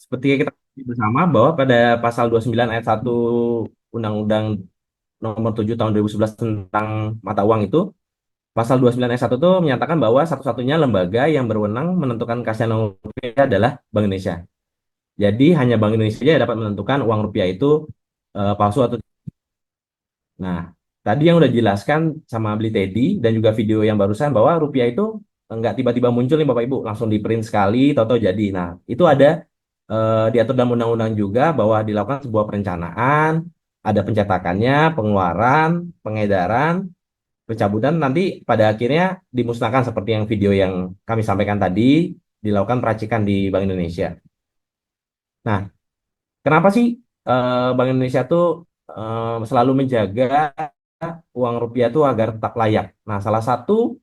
Seperti yang kita ketahui bersama bahwa pada pasal 29 ayat 1 Undang-Undang Nomor 7 Tahun 2011 tentang mata uang itu, pasal 29 ayat 1 itu menyatakan bahwa satu-satunya lembaga yang berwenang menentukan kasihan uang rupiah adalah Bank Indonesia. Jadi hanya Bank Indonesia saja yang dapat menentukan uang rupiah itu palsu atau. Nah, tadi yang udah dijelaskan sama Beli Teddy dan juga video yang barusan bahwa rupiah itu nggak tiba-tiba muncul nih Bapak Ibu, langsung di print sekali, tahu-tahu jadi. Nah, itu ada diatur dalam undang-undang juga bahwa dilakukan sebuah perencanaan, ada pencetakannya, pengeluaran, pengedaran, pencabutan, nanti pada akhirnya dimusnahkan seperti yang video yang kami sampaikan tadi, dilakukan peracikan di Bank Indonesia. Nah, kenapa sih Bank Indonesia tuh selalu menjaga uang rupiah itu agar tetap layak? Nah, salah satu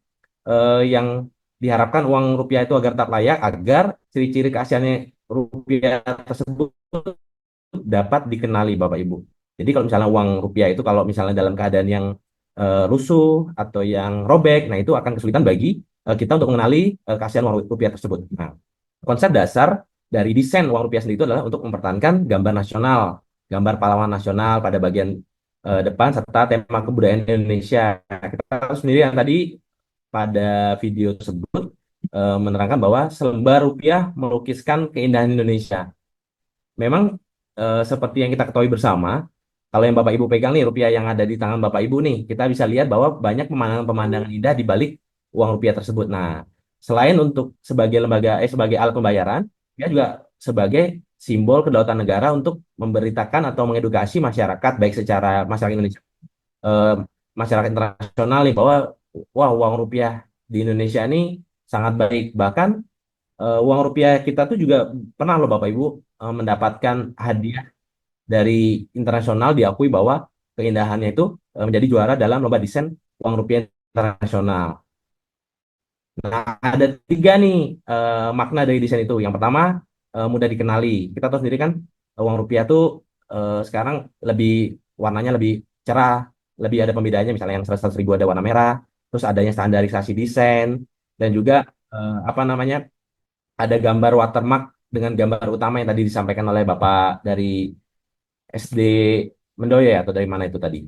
yang diharapkan uang rupiah itu agar tetap layak, agar ciri-ciri keasliannya rupiah tersebut dapat dikenali Bapak Ibu. Jadi kalau misalnya uang rupiah itu kalau misalnya dalam keadaan yang rusuh atau yang robek, nah itu akan kesulitan bagi kita untuk mengenali keaslian uang rupiah tersebut. Nah, konsep dasar dari desain uang rupiah sendiri itu adalah untuk mempertahankan gambar nasional, gambar pahlawan nasional pada bagian depan serta tema kebudayaan Indonesia. Kita tahu sendiri yang tadi pada video tersebut menerangkan bahwa selembar rupiah melukiskan keindahan Indonesia. Memang seperti yang kita ketahui bersama, kalau yang Bapak Ibu pegang nih rupiah yang ada di tangan Bapak Ibu nih, kita bisa lihat bahwa banyak pemandangan-pemandangan indah di balik uang rupiah tersebut. Nah, selain untuk sebagai sebagai alat pembayaran, dia juga sebagai simbol kedaulatan negara untuk memberitakan atau mengedukasi masyarakat baik secara masyarakat Indonesia, eh, masyarakat internasional nih bahwa wah uang rupiah di Indonesia ini sangat baik. Bahkan uang rupiah kita tuh juga pernah loh Bapak Ibu mendapatkan hadiah dari internasional, diakui bahwa keindahannya itu menjadi juara dalam lomba desain uang rupiah internasional. Nah, ada tiga nih makna dari desain itu. Yang pertama, mudah dikenali. Kita tahu sendiri kan uang rupiah tuh sekarang lebih warnanya lebih cerah, lebih ada pembedaannya. Misalnya yang 100 ribu ada warna merah, terus adanya standarisasi desain dan juga apa namanya ada gambar watermark dengan gambar utama yang tadi disampaikan oleh Bapak dari SD Mendoya atau dari mana itu tadi.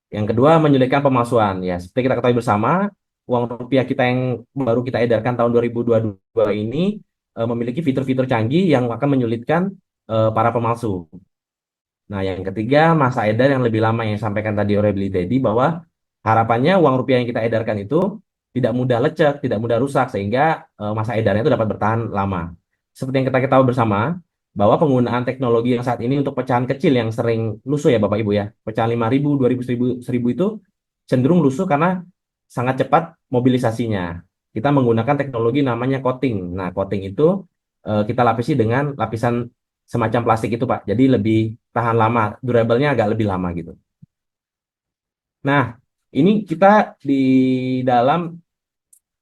Yang kedua, menyulitkan pemalsuan. Ya, seperti kita ketahui bersama, uang rupiah kita yang baru kita edarkan tahun 2022 ini memiliki fitur-fitur canggih yang akan menyulitkan para pemalsu. Nah, yang ketiga, masa edar yang lebih lama yang disampaikan tadi oleh Beli Teddy bahwa harapannya uang rupiah yang kita edarkan itu tidak mudah lecek, tidak mudah rusak, sehingga masa edarnya itu dapat bertahan lama. Seperti yang kita ketahui bersama, bahwa penggunaan teknologi yang saat ini untuk pecahan kecil yang sering lusuh ya Bapak Ibu ya, pecahan 5.000, 2.000, 1.000 itu cenderung lusuh karena sangat cepat mobilisasinya. Kita menggunakan teknologi namanya coating. Nah, coating itu kita lapisi dengan lapisan semacam plastik itu Pak. Jadi lebih tahan lama, durable-nya agak lebih lama gitu. Nah, ini kita di dalam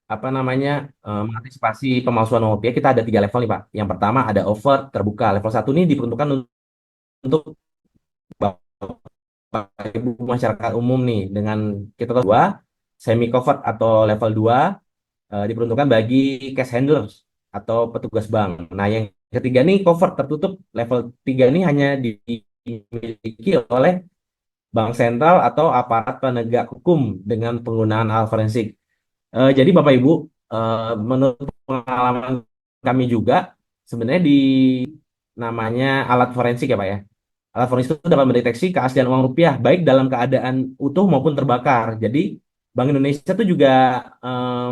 apa namanya mengantisipasi pemalsuan uang rupiah kita ada tiga level nih Pak. Yang pertama ada overt terbuka. Level satu ini diperuntukkan untuk Bapak Ibu masyarakat umum nih dengan kita tahu dua semi covert atau level 2 diperuntukkan bagi cash handlers atau petugas bank. Nah, yang ketiga nih covert tertutup. Level 3 ini hanya dimiliki oleh bank sentral atau aparat penegak hukum dengan penggunaan alat forensik. Jadi Bapak Ibu, menurut pengalaman kami juga, sebenarnya di namanya alat forensik ya Pak ya. Alat forensik itu dapat mendeteksi keaslian uang rupiah baik dalam keadaan utuh maupun terbakar. Jadi Bank Indonesia itu juga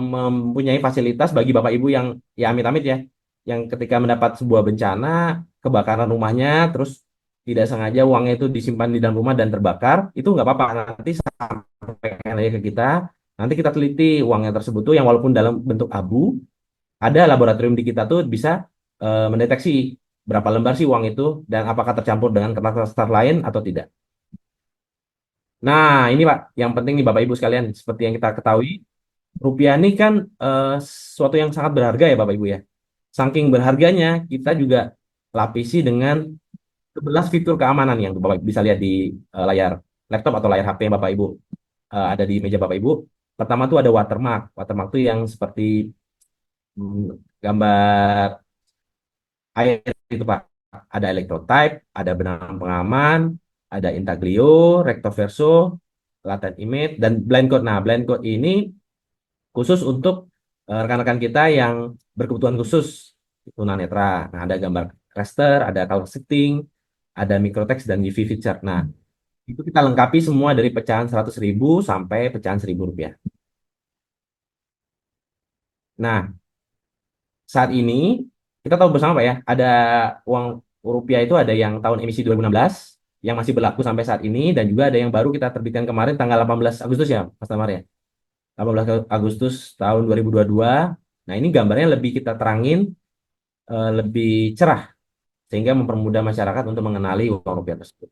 mempunyai fasilitas bagi Bapak Ibu yang ya amit-amit ya, yang ketika mendapat sebuah bencana, kebakaran rumahnya, terus tidak sengaja uangnya itu disimpan di dalam rumah dan terbakar, itu nggak apa-apa. Nanti sampaikan aja ke kita, nanti kita teliti uangnya tersebut tuh yang walaupun dalam bentuk abu, ada laboratorium di kita tuh bisa mendeteksi berapa lembar sih uang itu dan apakah tercampur dengan kertas-kertas lain atau tidak. Nah, ini Pak, yang penting nih Bapak Ibu sekalian, seperti yang kita ketahui, rupiah ini kan sesuatu yang sangat berharga ya Bapak Ibu ya. Saking berharganya, kita juga lapisi dengan 11 fitur keamanan yang Bapak Ibu bisa lihat di layar laptop atau layar HP yang Bapak Ibu ada di meja Bapak Ibu. Pertama tuh ada watermark. Watermark tuh yang seperti gambar air itu Pak. ada electrotype, ada benang pengaman, ada intaglio, recto verso, latent image, dan blind code. Nah, blind code ini khusus untuk rekan-rekan kita yang berkebutuhan khusus tunanetra. Nah, ada gambar raster, ada color shifting, ada microtext dan UV feature. Nah, itu kita lengkapi semua dari pecahan 100.000 sampai pecahan Rp1.000. Nah, saat ini kita tahu bersama Pak ya, ada uang rupiah itu ada yang tahun emisi 2016 yang masih berlaku sampai saat ini dan juga ada yang baru kita terbitkan kemarin tanggal 18 Agustus ya, Mas Tamar ya. 18 Agustus tahun 2022. Nah, ini gambarnya lebih kita terangin, lebih cerah sehingga mempermudah masyarakat untuk mengenali uang rupiah tersebut.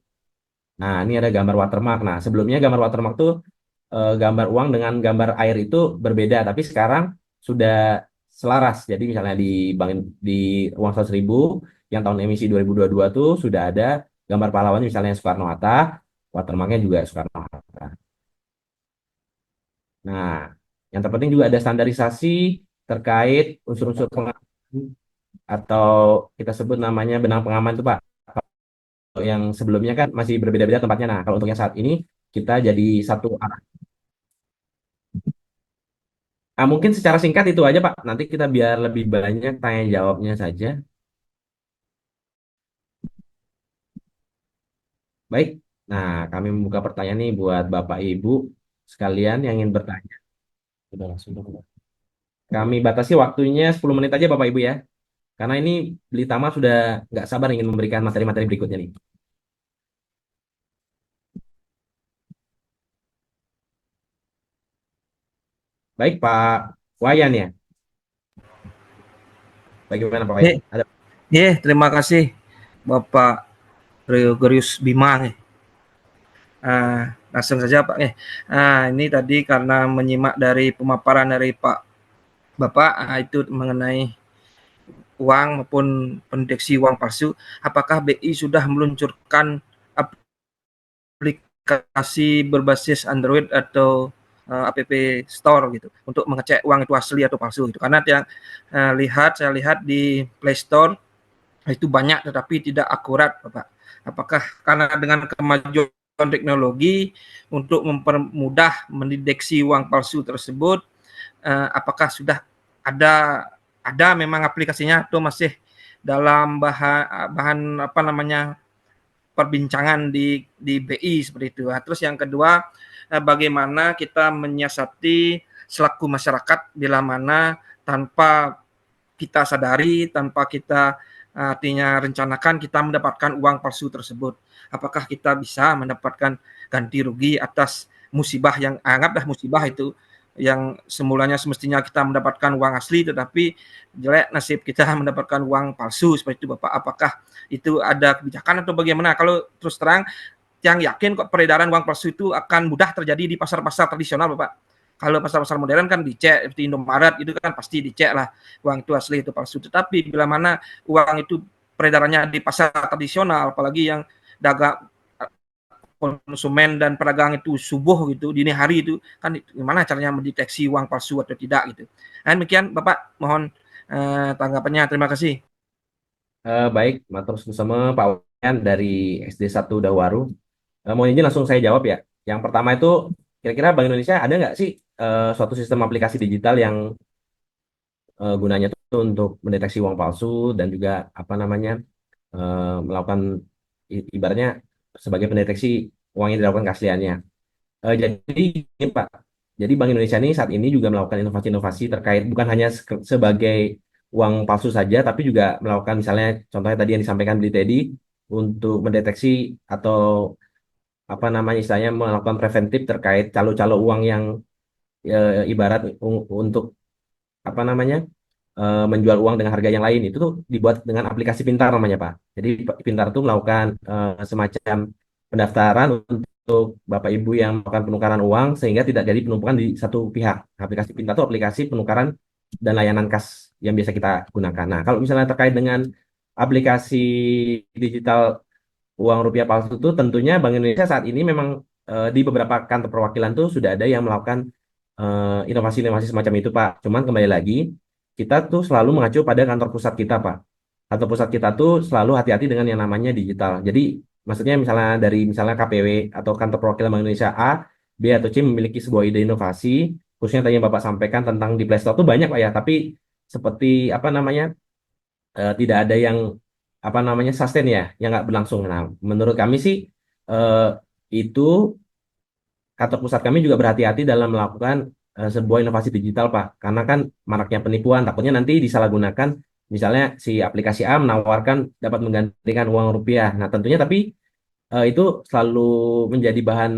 Nah, ini ada gambar watermark. Nah, sebelumnya gambar watermark tuh gambar uang dengan gambar air itu berbeda, tapi sekarang sudah selaras. Jadi misalnya di bank di uang 100.000 yang tahun emisi 2022 tuh sudah ada gambar pahlawan misalnya Soekarno-Hatta, watermarknya juga Soekarno-Hatta. Nah, yang terpenting juga ada standarisasi terkait unsur-unsur pengaman atau kita sebut namanya benang pengaman itu Pak. Kalau yang sebelumnya kan masih berbeda-beda tempatnya. Nah, kalau untuk yang saat ini kita jadi satu arah. Mungkin secara singkat itu aja Pak. Nanti kita biar lebih banyak tanya jawabnya saja. Baik. Nah, kami membuka pertanyaan nih buat Bapak Ibu sekalian yang ingin bertanya. Sudah langsung. Kami batasi waktunya 10 menit aja Bapak Ibu ya. Karena ini Beli Tama sudah nggak sabar ingin memberikan materi-materi berikutnya nih. Baik Pak Wayan ya. Bagaimana Pak Wayan? Eh, Ada. terima kasih Bapak Gregorius Bima. Langsung saja Pak. Ini tadi karena menyimak dari pemaparan dari Pak Bapak itu mengenai uang maupun pendeteksi uang palsu. Apakah BI sudah meluncurkan aplikasi berbasis Android atau app store gitu untuk mengecek uang itu asli atau palsu gitu? Karena yang saya lihat di Play Store itu banyak tetapi tidak akurat Bapak. Apakah karena dengan kemajuan teknologi untuk mempermudah mendeteksi uang palsu tersebut, apakah sudah ada memang aplikasinya atau masih dalam bahan apa namanya perbincangan di BI seperti itu. Terus yang kedua, bagaimana kita menyiasati selaku masyarakat bila mana tanpa kita sadari, tanpa kita artinya rencanakan kita mendapatkan uang palsu tersebut. Apakah kita bisa mendapatkan ganti rugi atas musibah yang anggaplah musibah itu yang semulanya semestinya kita mendapatkan uang asli tetapi jelek nasib kita mendapatkan uang palsu seperti itu Bapak. Apakah itu ada kebijakan atau bagaimana? Kalau terus terang yang yakin kok peredaran uang palsu itu akan mudah terjadi di pasar-pasar tradisional Bapak. Kalau pasar-pasar modern kan dicek seperti Indomaret itu kan pasti dicek lah uang itu asli itu palsu. Tetapi bila mana uang itu peredarannya di pasar tradisional, apalagi yang dagang konsumen dan pedagang itu subuh gitu dini hari itu kan gimana caranya mendeteksi uang palsu atau tidak gitu. Nah, demikian Bapak mohon tanggapannya. Terima kasih. Baik, matur sama Pak Wayan dari SD 1 Dawaru. Mau izin langsung saya jawab ya. Yang pertama itu kira-kira Bank Indonesia ada nggak sih suatu sistem aplikasi digital yang gunanya tuh untuk mendeteksi uang palsu dan juga apa namanya melakukan ibaratnya sebagai pendeteksi uang yang dilakukan keasliannya. Jadi ini Pak, jadi Bank Indonesia ini saat ini juga melakukan inovasi-inovasi terkait bukan hanya sebagai uang palsu saja, tapi juga melakukan misalnya contohnya tadi yang disampaikan Beli Teddy untuk mendeteksi atau apa namanya istilahnya melakukan preventif terkait calo-calo uang yang ibarat untuk apa namanya menjual uang dengan harga yang lain itu tuh dibuat dengan aplikasi Pintar namanya Pak. Jadi Pintar itu melakukan semacam pendaftaran untuk Bapak Ibu yang melakukan penukaran uang sehingga tidak jadi penumpukan di satu pihak. Aplikasi Pintar itu aplikasi penukaran dan layanan kas yang biasa kita gunakan. Nah, kalau misalnya terkait dengan aplikasi digital uang rupiah palsu itu tentunya Bank Indonesia saat ini memang di beberapa kantor perwakilan tuh sudah ada yang melakukan inovasi-inovasi semacam itu Pak. Cuman kembali lagi kita tuh selalu mengacu pada kantor pusat kita Pak. kantor pusat kita tuh selalu hati-hati dengan yang namanya digital. Jadi maksudnya misalnya dari misalnya KPW atau kantor perwakilan Bank Indonesia A, B atau C memiliki sebuah ide inovasi, khususnya tadi yang Bapak sampaikan tentang di Play Store tuh banyak Pak ya, tapi seperti apa namanya tidak ada yang apa namanya sustain ya, yang nggak berlangsung. Nah, menurut kami sih eh, itu kantor pusat kami juga berhati-hati dalam melakukan sebuah inovasi digital, Pak. Karena kan maraknya penipuan, takutnya nanti disalahgunakan. Misalnya si aplikasi A menawarkan dapat menggantikan uang rupiah. Nah, tentunya tapi itu selalu menjadi bahan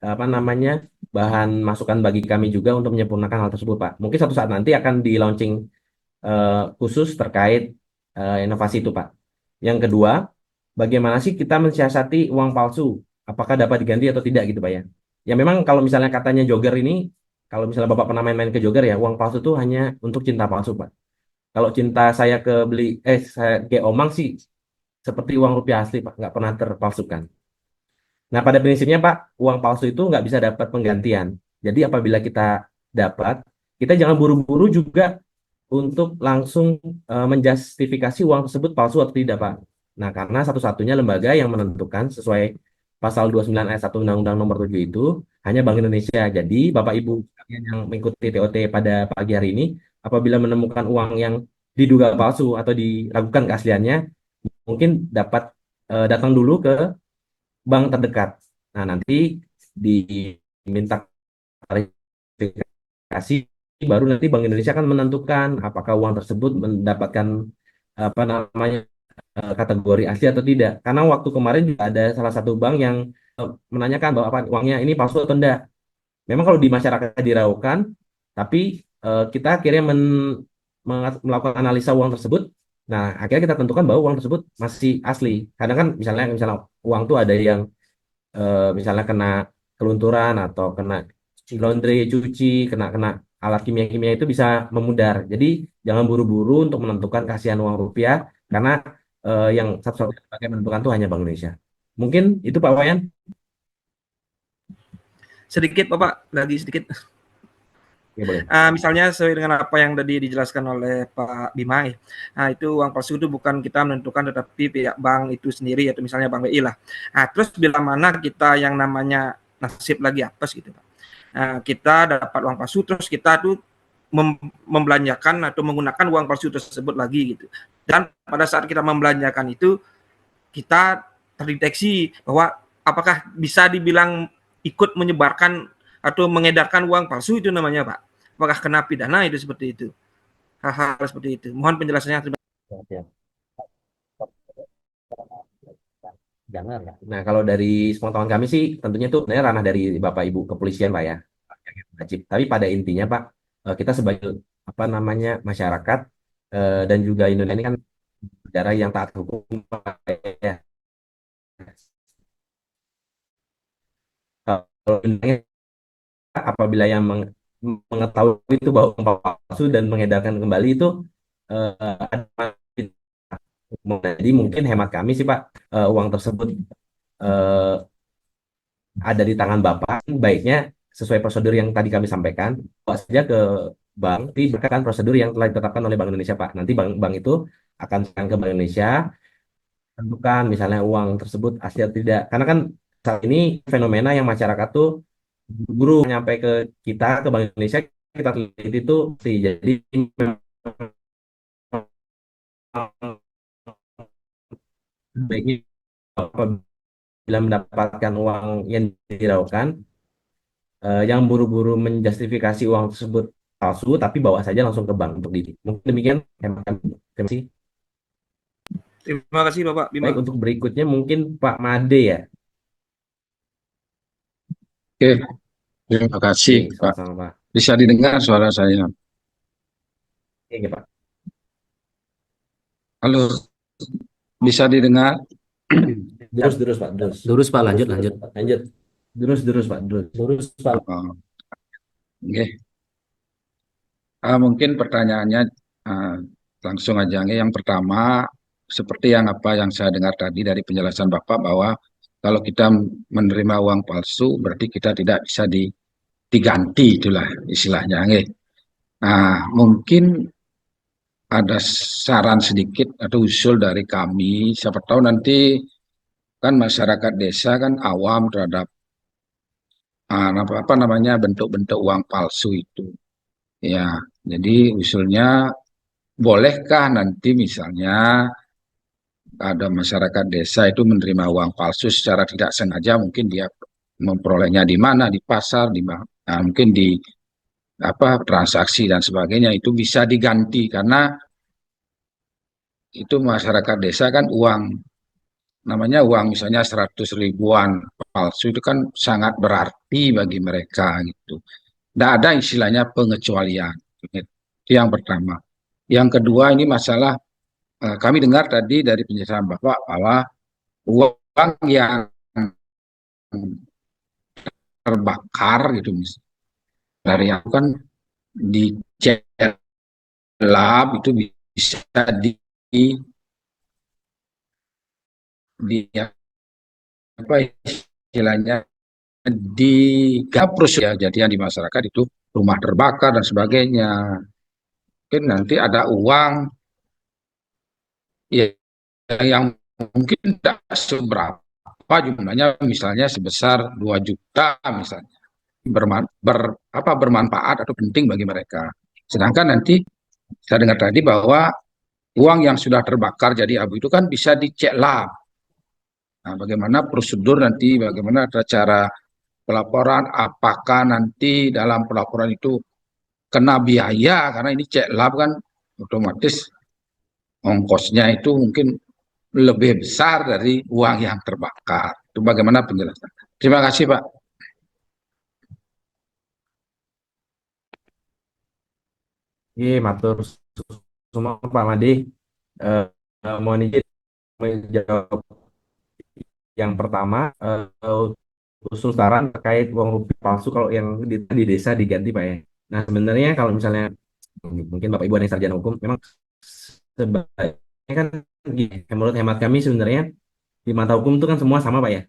apa namanya bahan masukan bagi kami juga untuk menyempurnakan hal tersebut, Pak. Mungkin suatu saat nanti akan di launching khusus terkait inovasi itu, Pak. Yang kedua, bagaimana sih kita mensiasati uang palsu? Apakah dapat diganti atau tidak gitu, Pak ya? Ya memang kalau misalnya katanya jogger ini, kalau misalnya Bapak pernah main-main ke jogger ya, uang palsu itu hanya untuk cinta palsu, Pak. Kalau cinta saya ke beli, saya ke omang sih seperti uang rupiah asli, Pak, nggak pernah terpalsukan. Nah, pada prinsipnya, Pak, uang palsu itu nggak bisa dapat penggantian. Jadi apabila kita dapat, kita jangan buru-buru juga untuk langsung menjustifikasi uang tersebut palsu atau tidak, Pak. Nah, karena satu-satunya lembaga yang menentukan sesuai pasal 29 ayat 1 Undang-Undang Nomor 7 itu hanya Bank Indonesia. Jadi, Bapak Ibu sekalian yang mengikuti TOT pada pagi hari ini, apabila menemukan uang yang diduga palsu atau diragukan keasliannya, mungkin dapat datang dulu ke bank terdekat. Nah, nanti diminta klarifikasi, baru nanti Bank Indonesia akan menentukan apakah uang tersebut mendapatkan apa namanya kategori asli atau tidak. Karena waktu kemarin juga ada salah satu bank yang menanyakan bahwa apa uangnya ini palsu atau tidak. Memang kalau di masyarakat diragukan, tapi kita akhirnya melakukan analisa uang tersebut. Nah, akhirnya kita tentukan bahwa uang tersebut masih asli. Kadang kan misalnya uang tuh ada yang misalnya kena kelunturan atau kena laundry, cuci, kena kena alat kimia-kimia itu bisa memudar. Jadi jangan buru-buru untuk menentukan kasihan uang rupiah karena yang satu-satunya sebagai menentukan itu hanya Bank Indonesia. Mungkin itu Pak Wayan. Sedikit Bapak, lagi sedikit. Ya boleh. Misalnya sesuai dengan apa yang tadi dijelaskan oleh Pak Bima, nah itu uang palsu itu bukan kita menentukan tetapi pihak bank itu sendiri atau misalnya Bank BI lah. Nah, terus bila mana kita yang namanya nasib lagi apes gitu Pak. Nah, kita dapat uang palsu terus kita tuh membelanjakan atau menggunakan uang palsu tersebut lagi gitu. Dan pada saat kita membelanjakan itu kita terdeteksi bahwa apakah bisa dibilang ikut menyebarkan atau mengedarkan uang palsu itu namanya Pak. Apakah kena pidana itu seperti itu? Hal-hal seperti itu. Mohon penjelasannya. Terima Ya. Jangan ya. Nah, kalau dari sepengetahuan kami sih tentunya itu sebenarnya ranah dari Bapak Ibu kepolisian Pak ya. Wajib. Tapi pada intinya Pak, kita sebagai apa namanya masyarakat dan juga Indonesia ini kan negara yang taat hukum Pak, ya. Kalau Indonesia apabila yang mengetahui itu bahwa uang palsu dan mengedarkan kembali itu ada jadi mungkin hemat kami sih Pak uang tersebut eh, ada di tangan Bapak baiknya sesuai prosedur yang tadi kami sampaikan bawa saja ke bank nanti berdasarkan prosedur yang telah ditetapkan oleh Bank Indonesia Pak nanti bank itu akan serahkan ke Bank Indonesia tentukan misalnya uang tersebut asli atau tidak karena kan saat ini fenomena yang masyarakat tuh guru nyampe ke kita ke Bank Indonesia kita teliti itu sih jadi baiknya apabila mendapatkan uang yang diraukan yang buru-buru menjustifikasi uang tersebut palsu tapi bawa saja langsung ke bank untuk mungkin demikian hemat kami. Terima kasih. terima kasih Bapak Baik Bima. untuk berikutnya mungkin Pak Made ya. Oke, terima kasih, Oke, Pak. sama-sama Pak. Bisa didengar suara saya? Oke Pak. Halo, bisa didengar? Terus Pak, terus. Lurus Pak, lanjut. Lanjut. Terus Pak, terus Pak. Oh, oke. Mungkin pertanyaannya langsung aja. Yang pertama, seperti apa yang saya dengar tadi dari penjelasan Bapak bahwa kalau kita menerima uang palsu, berarti kita tidak bisa diganti, itulah istilahnya. Nah, mungkin ada saran sedikit atau usul dari kami. Siapa tahu nanti kan masyarakat desa kan awam terhadap apa namanya bentuk-bentuk uang palsu itu. Ya, jadi usulnya bolehkah nanti misalnya ada masyarakat desa itu menerima uang palsu secara tidak sengaja, mungkin dia memperolehnya di mana, di pasar, mungkin di apa transaksi dan sebagainya itu bisa diganti karena itu masyarakat desa kan uang namanya uang misalnya 100 ribuan palsu itu kan sangat berarti bagi mereka gitu. Tidak ada istilahnya pengecualian. Itu yang pertama. Yang kedua ini masalah kami dengar tadi dari penjelasan Bapak bahwa uang yang terbakar gitu dari aku kan dicek lab itu bisa di apa istilahnya digaprus ya jadinya di masyarakat itu rumah terbakar dan sebagainya. Mungkin nanti ada uang ya, yang mungkin tidak seberapa jumlahnya misalnya sebesar 2 juta misalnya bermanfaat atau penting bagi mereka. Sedangkan nanti saya dengar tadi bahwa uang yang sudah terbakar jadi abu itu kan bisa dicek lab. Nah, bagaimana prosedur nanti, bagaimana cara pelaporan, apakah nanti dalam pelaporan itu kena biaya karena ini cek lab kan otomatis ongkosnya itu mungkin lebih besar dari uang yang terbakar. Itu bagaimana penjelasan? Terima kasih, Pak. Iya, matur semua Pak Made. Eh, Mohon izin menjawab yang pertama, usul saran terkait uang rupiah palsu kalau yang di desa diganti Pak ya. Nah sebenarnya kalau misalnya mungkin Bapak Ibu ada yang sarjana hukum, memang sebaiknya kan gini, menurut hemat kami sebenarnya di mata hukum itu kan semua sama Pak ya.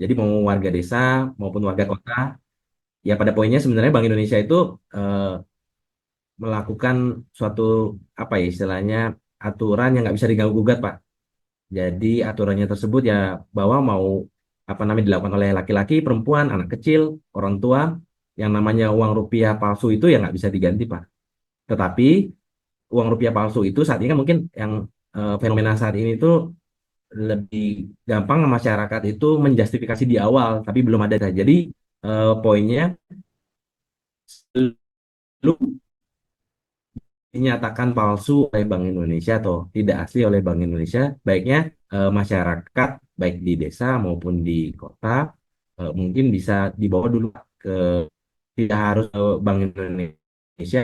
Jadi mau warga desa maupun warga kota, ya pada poinnya sebenarnya Bank Indonesia itu melakukan suatu apa ya istilahnya aturan yang nggak bisa diganggu gugat Pak. Jadi aturannya tersebut ya bahwa mau apa namanya dilakukan oleh laki-laki, perempuan, anak kecil, orang tua, yang namanya uang rupiah palsu itu ya nggak bisa diganti Pak. Tetapi uang rupiah palsu itu saat ini kan mungkin yang fenomena saat ini itu lebih gampang masyarakat itu menjustifikasi di awal, tapi belum ada. Jadi poinnya lu dinyatakan palsu oleh Bank Indonesia atau tidak asli oleh Bank Indonesia, baiknya masyarakat baik di desa maupun di kota mungkin bisa dibawa dulu ke tidak harus ke Bank Indonesia,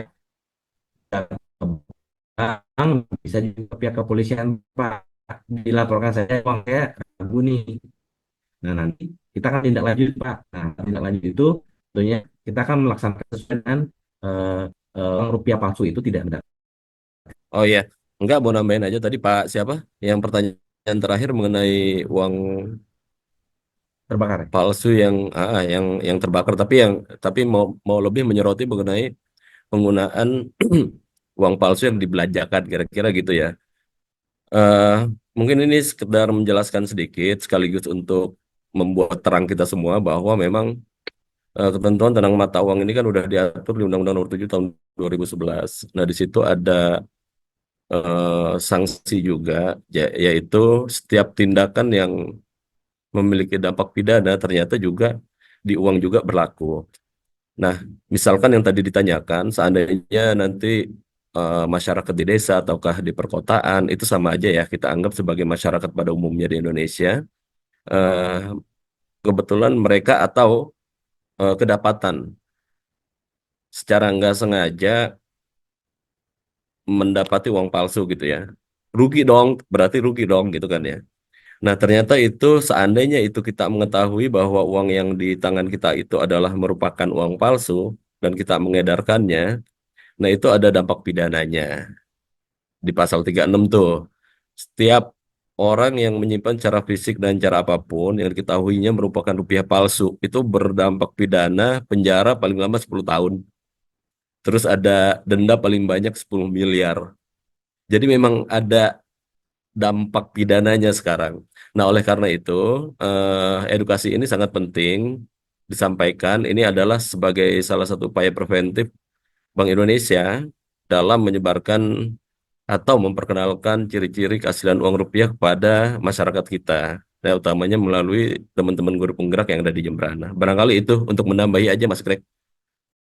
bank bisa juga ke pihak kepolisian Pak dilaporkan saya uang saya ragu nih. Nah nanti kita akan tindak lanjut Pak. Nah tindak lanjut itu tentunya kita akan melaksanakan sesuai dengan eh, uang rupiah palsu itu tidak benar Oh iya, enggak mau nambahin aja tadi Pak siapa yang pertanyaan terakhir mengenai uang terbakar ya. palsu yang terbakar tapi mau mau lebih menyoroti mengenai penggunaan uang palsu yang dibelanjakan kira-kira gitu ya. eh Mungkin ini sekedar menjelaskan sedikit sekaligus untuk membuat terang kita semua bahwa memang ketentuan tentang mata uang ini kan udah diatur di Undang-Undang Nomor 7 Tahun 2011. Nah, di situ ada sanksi juga, yaitu setiap tindakan yang memiliki dampak pidana ternyata juga di uang juga berlaku. Nah, misalkan yang tadi ditanyakan, seandainya nanti masyarakat di desa ataukah di perkotaan itu sama aja ya, kita anggap sebagai masyarakat pada umumnya di Indonesia. eh, Kebetulan mereka atau kedapatan secara nggak sengaja mendapati uang palsu gitu ya. Rugi dong, berarti rugi dong gitu kan ya. Nah, ternyata itu seandainya itu kita mengetahui bahwa uang yang di tangan kita itu adalah merupakan uang palsu dan kita mengedarkannya, nah itu ada dampak pidananya di pasal 36 tuh. Setiap orang yang menyimpan secara fisik dan cara apapun yang diketahuinya merupakan rupiah palsu itu berdampak pidana penjara paling lama 10 tahun. Terus ada denda paling banyak 10 miliar. Jadi memang ada dampak pidananya sekarang. Nah, oleh karena itu, edukasi ini sangat penting disampaikan. Ini adalah sebagai salah satu upaya preventif Bank Indonesia dalam menyebarkan atau memperkenalkan ciri-ciri keaslian uang rupiah kepada masyarakat kita. Nah, utamanya melalui teman-teman guru penggerak yang ada di Jemberana. Barangkali itu untuk menambahi aja Mas Greg.